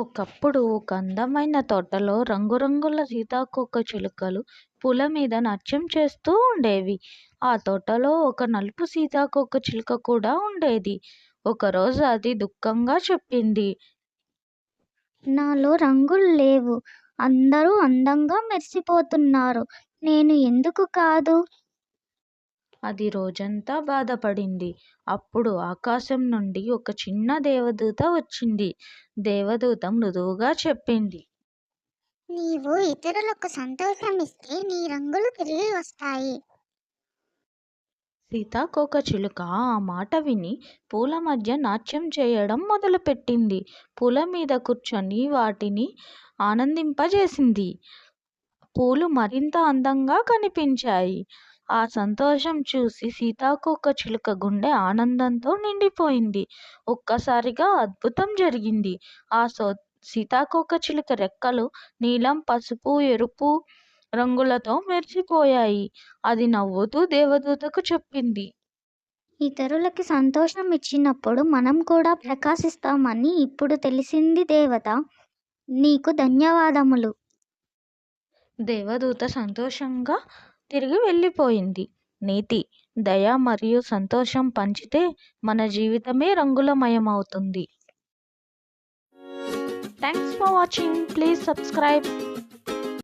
ఒకప్పుడు ఒక అందమైన తోటలో రంగురంగుల సీతాకోకచిలుకలు పూల మీద నాట్యం చేస్తూ ఉండేవి. ఆ తోటలో ఒక నలుపు సీతాకోకచిలుక కూడా ఉండేది. ఒకరోజు అది దుఃఖంగా చెప్పింది. నాలో రంగులు లేవు. అందరూ అందంగా మెరిసిపోతున్నారు. నేను ఎందుకు కాదు? అది రోజంతా బాధపడింది. అప్పుడు ఆకాశం నుండి ఒక చిన్న దేవదూత వచ్చింది. దేవదూత మృదువుగా చెప్పింది. నీవు ఇతరులకు సంతోషం ఇస్తే నీ రంగులు తిరిగి వస్తాయి. సీతాకోకచిలుక ఆ మాట విని పూల మధ్య నాట్యం చేయడం మొదలుపెట్టింది. పూల మీద కూర్చొని వాటిని ఆనందింపజేసింది. పూలు మరింత అందంగా కనిపించాయి. ఆ సంతోషం చూసి సీతాకోకచిలుక గుండె ఆనందంతో నిండిపోయింది. ఒక్కసారిగా అద్భుతం జరిగింది. ఆ సీతాకోకచిలుక రెక్కలు నీలం, పసుపు, ఎరుపు రంగులతో మెరిసిపోయాయి. అది నవ్వుతూ దేవదూతకు చెప్పింది. ఇతరులకి సంతోషం ఇచ్చినప్పుడు మనం కూడా ప్రకాశిస్తామని ఇప్పుడు తెలిసింది దేవత. నీకు ధన్యవాదములు. దేవదూత సంతోషంగా తిరిగి వెళ్ళిపోయింది. నీతి: దయ మరియు సంతోషం పంచితే మన జీవితమే రంగులమయమవుతుంది. Thanks for watching. Please subscribe.